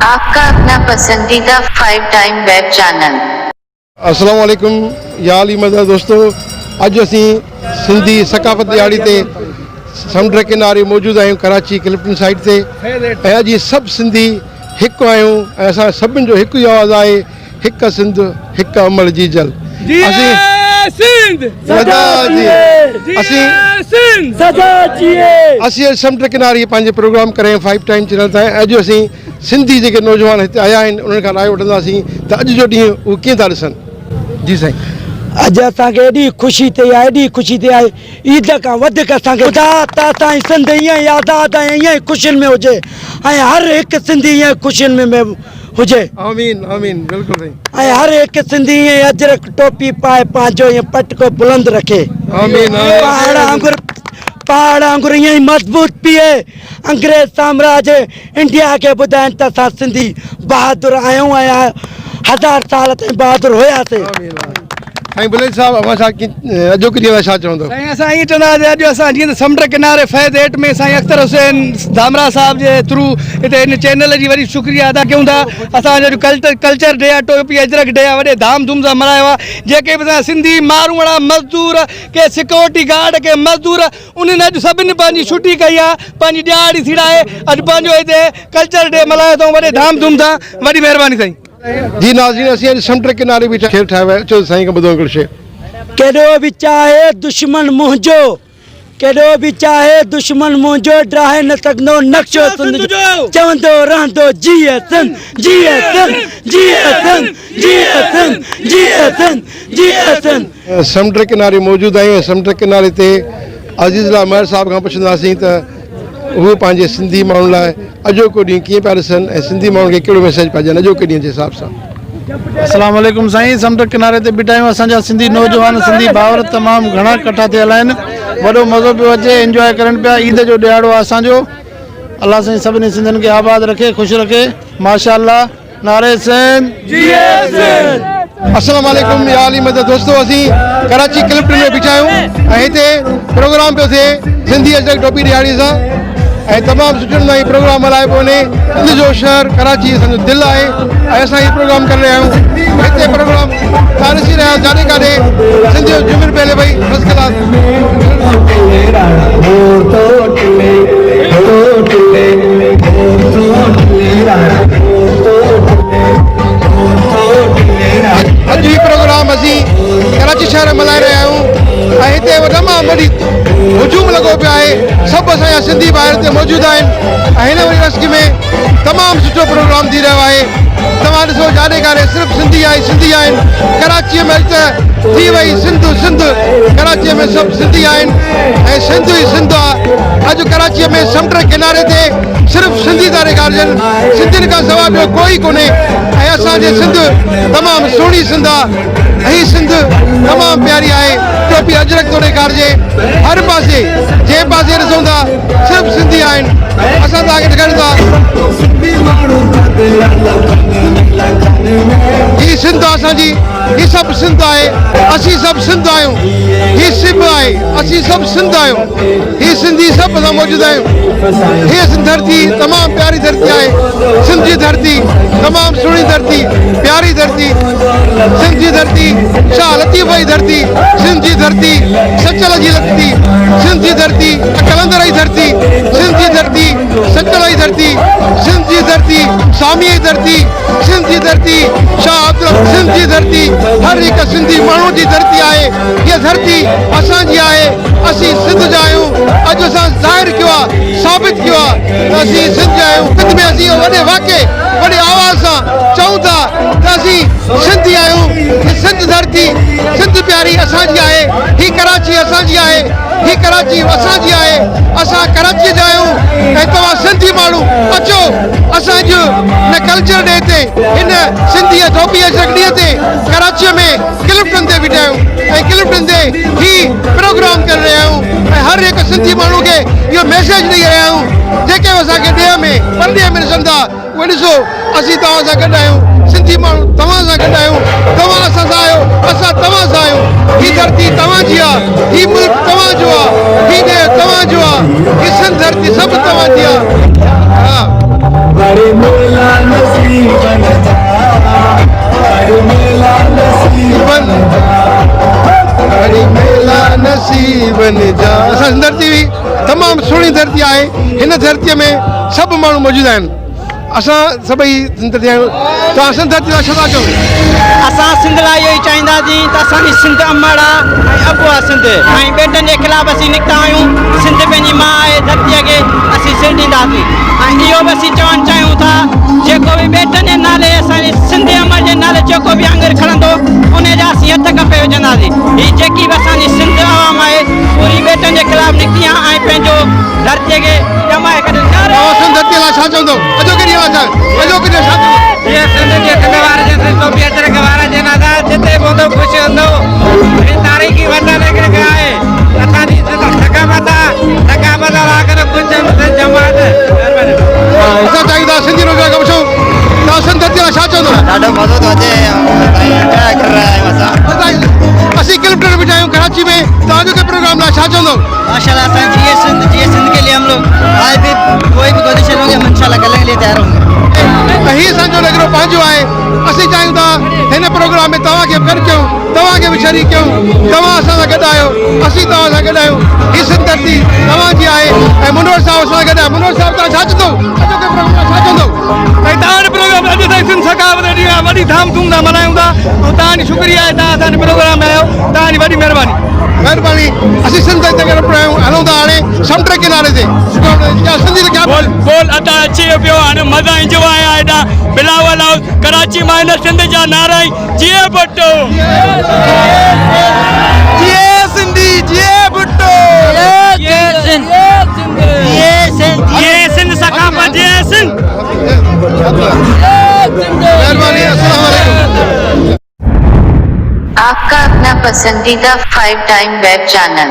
आपका अपना पसंदीदा 5 टाइम वेब चैनल। अस्सलाम वालेकुम या अली मदद दोस्तों, अज असी सिंधी सकाफत दिहाड़ी ते समुंड किनारे मौजूद आहियूं कराची क्लिफ्टन साइड ते। अज सब सिंधी हिकु आहियूं ऐं असां सभिनि जो हिकु ई आवाज़ आहे, हिकु सिंध हिकु अमल जी जल। असीं समुंड किनारे पंहिंजे प्रोग्राम करे 5 टाइम चैनल ताईं अॼु असीं सिंधी जेके नौजवान हिते आया आहिनि उन्हनि खां राय वठंदासीं त अॼु जो ॾींहुं उहे कीअं था ॾिसनि। जी साईं, अॼु असांखे एॾी ख़ुशी थी आहे, एॾी ख़ुशी थी आहे, ईद खां वधीक असांखे ख़ुदा त असांजी सिंध ईअं ई आज़ादु ऐं ईअं ई ख़ुशियुनि में हुजे ऐं हर हिकु सिंधी ईअं ख़ुशियुनि में हुजे। आमीन आमीन, बिल्कुलु साईं। ऐं हर हिकु सिंधी ईअं अजरक टोपी पाए पंहिंजो ईअं पटको बुलंद रखे, आमीन पहाड़ वांगुरु ईअं ई मज़बूत पिए। अंग्रेज साम्राज्य इंडिया खे ॿुधाइनि त असां सिंधी बहादुर आहियूं ऐं 1000 साल ताईं बहादुर हुयासीं। साईं बुलेट साहब, अॼोके ॾींहं लाइ छा चवंदो? साईं असां ईअं चवंदासीं अॼु असां जीअं त समुंड किनारे फैज़ 8 में साईं अख्तर हुसैन धामरा साहब जे थ्रू हिते हिन चैनल जी वरी शुक्रिया अदा कयूं था। असांजो कल्चर डे आहे, टोपी अजरक डे आहे, वॾे धाम धूम सां मल्हायो आहे। जेके बि असां सिंधी मारूवाड़ा मज़दूर, के सिक्योरिटी गार्ड, के मज़दूर, उन्हनि अॼु सभिनी पंहिंजी छुटी कई आहे, पंहिंजी ॾियारी थीड़ाए अॼु पंहिंजो हिते कल्चर डे मल्हायो अथऊं वॾे धाम धूम सां। वॾी महिरबानी साईं। जी नाज़रीन, असीं अॼु समुंड किनारे बि खेल ठाहियो आहे। चओ साईं खां ॿुधो हिकिड़ो शइ। केॾो बि चाहे दुश्मन मुंहिंजो, केॾो बि चाहे दुश्मन मुंहिंजो, ड्राहे न सघंदो नक्शो सिंध जो, चवंदो रहंदो जीअ सिंध, जीअ सिंध, जीअ सिंध, जीअ सिंध, जीअ सिंध, जीअ सिंध। समुंड किनारे मौजूदु आहियूं। समुंड किनारे ते अज़ीज़ महर साहब खां पुछंदासीं त उहे पंहिंजे सिंधी माण्हुनि लाइ अॼोको ॾींहुं कीअं पिया ॾिसनि ऐं सिंधी माण्हुनि खे कहिड़ो मैसेज पिया ॾियनि अॼोके ॾींहं जे हिसाब सां। अस्सलाम वालेकुम साईं। समुंड किनारे ते बीठा आहियूं। असांजा सिंधी नौजवान, सिंधी भाउर तमामु घणा इकट्ठा थियल आहिनि। वॾो मज़ो पियो अचे, इंजॉय करनि पिया। ईद जो ॾियारो आहे असांजो। अलाह साईं सभिनी सिंधियुनि खे आबाद रखे, ख़ुशि रखे। माशाअल्लाह, नारे सिंध, जीए सिंध। अस्सलाम वालेकुम या अली मदद दोस्तों, असीं कराची क्लिफ्टन में बीठा आहियूं ऐं हिते प्रोग्राम पियो थिए सिंधी अजरक टोपी ॾियारी सां ऐं तमामु सुठे नमूने प्रोग्राम हलाइबो वञे। सिंध जो शहर कराची असांजो दिलि आहे ऐं असां हीउ प्रोग्राम करे रहिया आहियूं। हिते प्रोग्राम तव्हां ॾिसी रहिया आहियो, जाॾे काॾे सिंध जो जुमिर पहले भई फर्स्ट क्लास। अॼु ही प्रोग्राम असीं कराची शहर में मल्हाए रहिया आहियूं ऐं हिते तमामु वॾी हुजूम लॻो पियो आहे। सभु असांजा सिंधी ॿार हिते मौजूदु आहिनि ऐं हिन वरी रस्क में तमामु सुठो प्रोग्राम थी रहियो आहे। तव्हां ॾिसो, जाॾे काॾे सिर्फ़ु सिंधी आहिनि। कराचीअ में त थी वई सिंध सिंध, कराचीअ में सभु सिंधी आहिनि ऐं सिंध ई सिंध आहे। अॼु कराचीअ में समुंड किनारे ते सिर्फ़ु सिंधी था ॾेखारिजनि, सिंधियुनि खां सवाइ ॿियो कोई कोन्हे ऐं असांजे सिंध तमामु सुहिणी सिंध आहे। हीअ सिंध तमामु प्यारी आहे। टोपी अजरक थो ॾेखारिजे, हर पासे जंहिं पासे ॾिसूं था सिर्फ़ु सिंधी आहिनि। असां तव्हांखे ॾेखारियूं था हीअ सिंध असांजी, हीअ सभु सिंध आहे। असीं सभु सिंध आहियूं। हीअ सिब आहे, असीं सभु सिंध आहियूं। हीअ सिंधी सभु असां मौजूदु आहियूं। हीअ धरती तमामु प्यारी धरती आहे। सिंध जी धरती तमामु सुहिणी धरती, प्यारी धरती। सिंध जी धरती शाह लतीफ़ जी धरती, सिंध जी धरती सचल जी धरती, सिंध जी धरती कलंदर जी धरती, सिंध जी धरती सचल जी धरती, सिंध जी धरती सामी जी धरती, सिंध जी धरती शाह अब्दुल, सिंध जी धरती हर हिकु सिंधी माण्हू जी धरती आहे। हीअ धरती असांजी आहे। असीं सिंध जा आहियूं। अॼु असां ज़ाहिर कयो आहे, साबित कयो आहे त असीं सिंध जा आहियूं। सिंध में असीं वॾे वाक़े वॾे आवाज़ सां चऊं था त असीं सिंधी आहियूं। सिंध धरती, सिंध प्यारी असांजी आहे। ही कराची असांजी आहे। ही कराची असांजी आहे। असां कराची जा आहियूं ऐं तव्हां सिंधी माण्हू अचो असांजो हिन कल्चर डे ते, हिन सिंधी टोपी अजरक ॾींहं ते कराचीअ में क्लिफ्टन ते बीठा आहियूं ऐं क्लिफ्टन ते ही प्रोग्राम करे रहिया आहियूं ऐं हर हिकु सिंधी माण्हू खे इहो मैसेज ॾेई रहिया आहियूं। जेके असांखे ॾे में परॾे में ॾिसनि था उहे ॾिसो, असीं तव्हां सां गॾु आहियूं। सिंधी माण्हू तव्हां सां गॾु आहियूं। तव्हां असां सां आहियो, असां तव्हां सां आहियूं। ही धरती तव्हांजी आहे, ही मुल्क तव्हांजो आहे, ही ॾे तव्हांजो आहे, ही सिंध धरती सभु तव्हांजी आहे। हा। आहिनि असां धरती हुई तमामु सुहिणी धरती आहे हिन धरतीअ में सभु माण्हू मौजूदु आहिनि असां सभई सिंध थिया आहियूं तव्हां सिंध धरती लाइ छा था चओ असां सिंध लाइ इहो ई चाहींदासीं त असांजी सिंध अमड़ आहे ऐं अबु आहे सिंध ऐं ॿेटनि जे ख़िलाफ़ु असीं निकिता आहियूं सिंध पंहिंजी माउ आहे धरतीअ खे असीं सिर ॾींदासीं ऐं इहो बि असीं चवणु चाहियूं था जेको बि ॿेटनि जे नाले असांजे सिंध अमड़ जे नाले जेको बि आङुर खणंदो उन जा असीं हथ कपे विझंदासीं हीअ जेकी बि असांजी सिंध आवाम आहे पूरी ॿेटनि जे ख़िलाफ़ु निकिती आहे ऐं पंहिंजो धरतीअ खे ॼमाए करे तव्हां सिंध धरती लाइ छा चवंदो अॼोके ॾींहुं छा अॼोके ॾींहुं छा चवंदो ये सिंध जे गवार जे तो भी अचर गवार जे नादा जिते बोंदो खुश हूंदो हे तारीख़ी वतन के आहे असांजी थकामत आकर कुछ जमात असां चाहींदा सिंधी रोज़गार कमशो तव्हां सिंध धरती लाइ छा चवंदो ॾाढो मज़ो थो अचे एंजॉय कर रहा है असां 80 किलोमीटर में आहियूं कराची में तव्हां अॼोके प्रोग्राम लाइ छा चवंदो माशाल्लाह असां जिए सिंध के लिए हम लोग आज भी कोई भी पोजीशन होंगे हम इंशाल्लाह करने के लिए तैयार होंगे हीअ असांजो नगरो पंहिंजो आहे असीं चाहियूं था हिन प्रोग्राम में तव्हांखे बि गॾु कयूं तव्हांखे बि शरीक कयूं तव्हां असां सां गॾु आहियो असीं तव्हां सां गॾु आहियूं हीअ सिंध धरती तव्हांजी आहे ऐं मनोहर साहब असां सां गॾु आहे मनोहर साहब तव्हां छा चवंदो अॼोके प्रोग्राम लाइ छा चवंदो ऐं तव्हांजो प्रोग्राम अॼु ताईं सिंध सकावत ॾींहुं आहे वॾी धाम धूम सां मल्हायूं था ऐं तव्हांजी शुक्रिया आहे तव्हां असांजे प्रोग्राम में आहियो तव्हांजी वॾी महिरबानी असीं सिंध ते गॾु पिया हलूं था हाणे समुंड किनारे ते सिंधी त क्या बोल अदा अची पियो हाणे मज़ा ईंदो आहे हेॾा बिलावल हाउस कराची मां हिन सिंध जा नारा जिए भुट्टो जिए सिंधी जिए भुट्टो ये सिंध सकाफत ये सिंध मेहरबानी अस्सलाम वालेकुम आपका अपना पसंदीदा 5 टाइम वेब चैनल